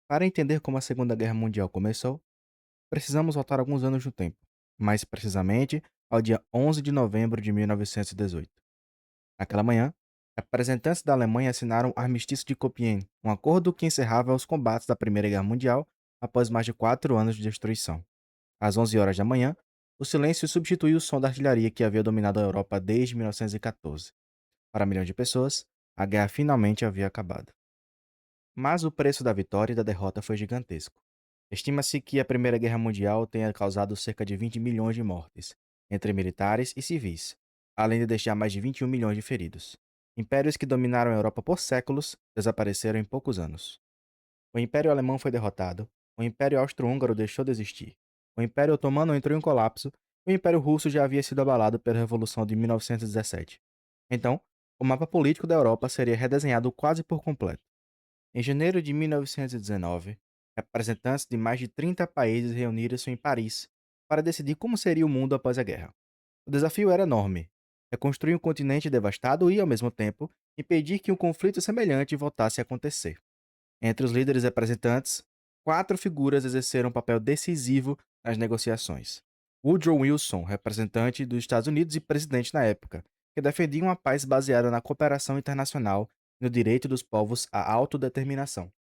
Para entender como a Segunda Guerra Mundial começou, precisamos voltar alguns anos no tempo, mais precisamente ao dia 11 de novembro de 1918. Naquela manhã, representantes da Alemanha assinaram o Armistício de Compiègne, um acordo que encerrava os combates da Primeira Guerra Mundial após mais de 4 anos de destruição. Às 11 horas da manhã, o silêncio substituiu o som da artilharia que havia dominado a Europa desde 1914. Para milhões de pessoas, a guerra finalmente havia acabado. Mas o preço da vitória e da derrota foi gigantesco. Estima-se que a Primeira Guerra Mundial tenha causado cerca de 20 milhões de mortes, entre militares e civis, além de deixar mais de 21 milhões de feridos. Impérios que dominaram a Europa por séculos desapareceram em poucos anos. O Império Alemão foi derrotado, o Império Austro-Húngaro deixou de existir, o Império Otomano entrou em colapso e o Império Russo já havia sido abalado pela Revolução de 1917. Então, o mapa político da Europa seria redesenhado quase por completo. Em janeiro de 1919, representantes de mais de 30 países reuniram-se em Paris para decidir como seria o mundo após a guerra. O desafio era enorme: reconstruir um continente devastado e, ao mesmo tempo, impedir que um conflito semelhante voltasse a acontecer. Entre os líderes representantes, quatro figuras exerceram um papel decisivo nas negociações. Woodrow Wilson, representante dos Estados Unidos e presidente na época, que defendia uma paz baseada na cooperação internacional e no direito dos povos à autodeterminação.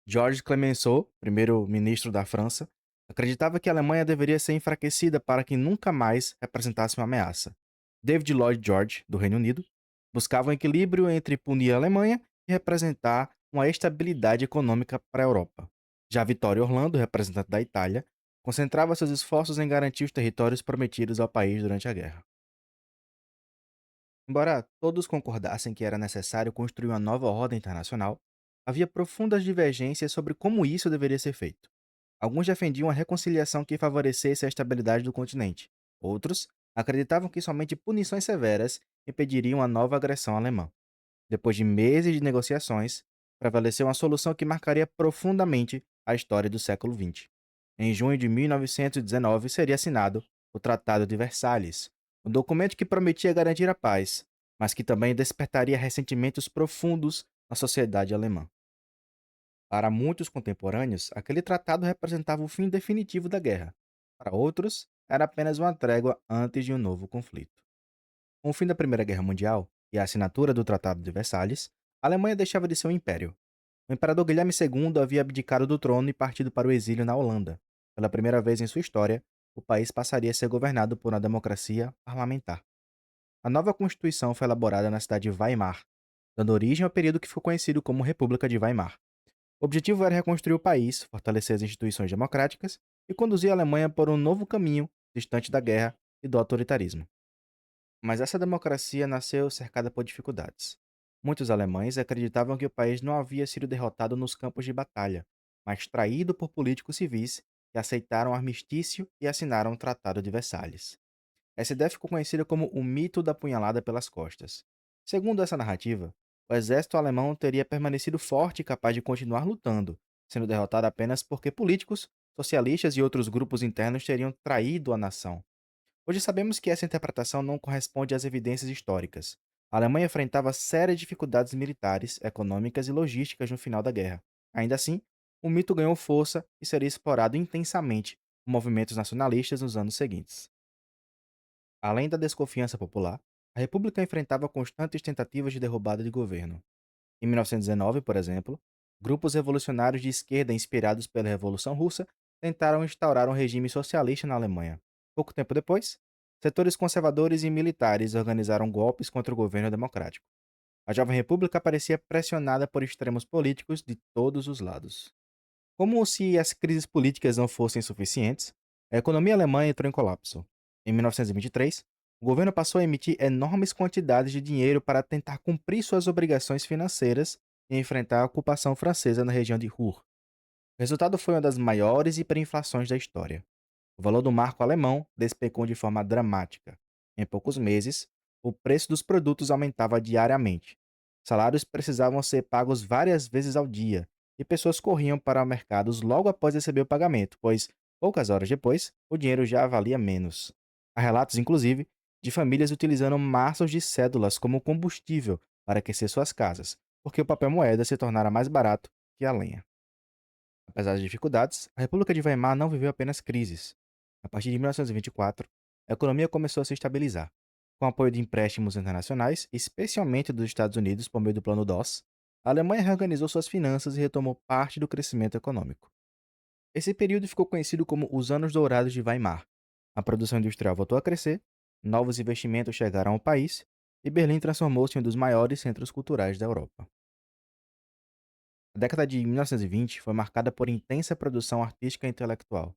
Georges Clemenceau, primeiro-ministro da França, acreditava que a Alemanha deveria ser enfraquecida para que nunca mais representasse uma ameaça. David Lloyd George, do Reino Unido, buscava um equilíbrio entre punir a Alemanha e representar uma estabilidade econômica para a Europa. Já Vittorio Orlando, representante da Itália, concentrava seus esforços em garantir os territórios prometidos ao país durante a guerra. Embora todos concordassem que era necessário construir uma nova ordem internacional, havia profundas divergências sobre como isso deveria ser feito. Alguns defendiam a reconciliação que favorecesse a estabilidade do continente. Outros acreditavam que somente punições severas impediriam a nova agressão alemã. Depois de meses de negociações, prevaleceu uma solução que marcaria profundamente a história do século XX. Em junho de 1919 seria assinado o Tratado de Versalhes, um documento que prometia garantir a paz, mas que também despertaria ressentimentos profundos na sociedade alemã. Para muitos contemporâneos, aquele tratado representava o fim definitivo da guerra. Para outros, era apenas uma trégua antes de um novo conflito. Com o fim da Primeira Guerra Mundial e a assinatura do Tratado de Versalhes, a Alemanha deixava de ser um império. O imperador Guilherme II havia abdicado do trono e partido para o exílio na Holanda. Pela primeira vez em sua história, o país passaria a ser governado por uma democracia parlamentar. A nova Constituição foi elaborada na cidade de Weimar, dando origem ao período que ficou conhecido como República de Weimar. O objetivo era reconstruir o país, fortalecer as instituições democráticas e conduzir a Alemanha por um novo caminho distante da guerra e do autoritarismo. Mas essa democracia nasceu cercada por dificuldades. Muitos alemães acreditavam que o país não havia sido derrotado nos campos de batalha, mas traído por políticos civis que aceitaram o armistício e assinaram o Tratado de Versalhes. Essa ideia ficou conhecida como o mito da punhalada pelas costas. Segundo essa narrativa, o exército alemão teria permanecido forte e capaz de continuar lutando, sendo derrotado apenas porque políticos, socialistas e outros grupos internos teriam traído a nação. Hoje sabemos que essa interpretação não corresponde às evidências históricas. A Alemanha enfrentava sérias dificuldades militares, econômicas e logísticas no final da guerra. Ainda assim, o mito ganhou força e seria explorado intensamente por movimentos nacionalistas nos anos seguintes. Além da desconfiança popular, a República enfrentava constantes tentativas de derrubada de governo. Em 1919, por exemplo, grupos revolucionários de esquerda inspirados pela Revolução Russa tentaram instaurar um regime socialista na Alemanha. Pouco tempo depois, setores conservadores e militares organizaram golpes contra o governo democrático. A jovem república parecia pressionada por extremos políticos de todos os lados. Como se as crises políticas não fossem suficientes, a economia alemã entrou em colapso. Em 1923, o governo passou a emitir enormes quantidades de dinheiro para tentar cumprir suas obrigações financeiras e enfrentar a ocupação francesa na região de Ruhr. O resultado foi uma das maiores hiperinflações da história. O valor do marco alemão despecou de forma dramática. Em poucos meses, o preço dos produtos aumentava diariamente. Salários precisavam ser pagos várias vezes ao dia, e pessoas corriam para mercados logo após receber o pagamento, pois, poucas horas depois, o dinheiro já valia menos. Há relatos, inclusive, de famílias utilizando maços de cédulas como combustível para aquecer suas casas, porque o papel moeda se tornara mais barato que a lenha. Apesar das dificuldades, a República de Weimar não viveu apenas crises. A partir de 1924, a economia começou a se estabilizar. Com o apoio de empréstimos internacionais, especialmente dos Estados Unidos por meio do Plano DOS, a Alemanha reorganizou suas finanças e retomou parte do crescimento econômico. Esse período ficou conhecido como os Anos Dourados de Weimar. A produção industrial voltou a crescer, novos investimentos chegaram ao país e Berlim transformou-se em um dos maiores centros culturais da Europa. A década de 1920 foi marcada por intensa produção artística e intelectual.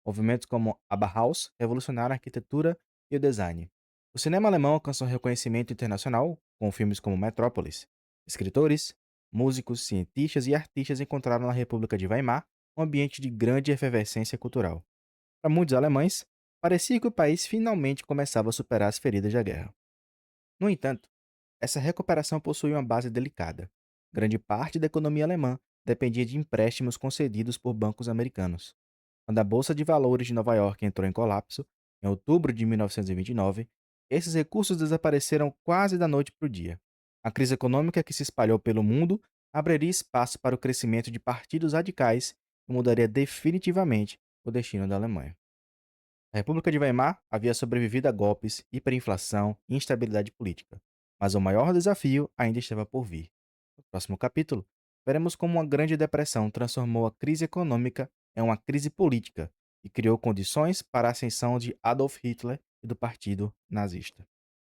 Movimentos como a Bauhaus revolucionaram a arquitetura e o design. O cinema alemão alcançou reconhecimento internacional com filmes como Metrópolis. Escritores, músicos, cientistas e artistas encontraram na República de Weimar um ambiente de grande efervescência cultural. Para muitos alemães, parecia que o país finalmente começava a superar as feridas da guerra. No entanto, essa recuperação possuía uma base delicada. Grande parte da economia alemã dependia de empréstimos concedidos por bancos americanos. Quando a Bolsa de Valores de Nova York entrou em colapso, em outubro de 1929, esses recursos desapareceram quase da noite para o dia. A crise econômica que se espalhou pelo mundo abriria espaço para o crescimento de partidos radicais que mudaria definitivamente o destino da Alemanha. A República de Weimar havia sobrevivido a golpes, hiperinflação e instabilidade política, mas o maior desafio ainda estava por vir. No próximo capítulo, veremos como uma grande depressão transformou a crise econômica em uma crise política e criou condições para a ascensão de Adolf Hitler e do partido nazista.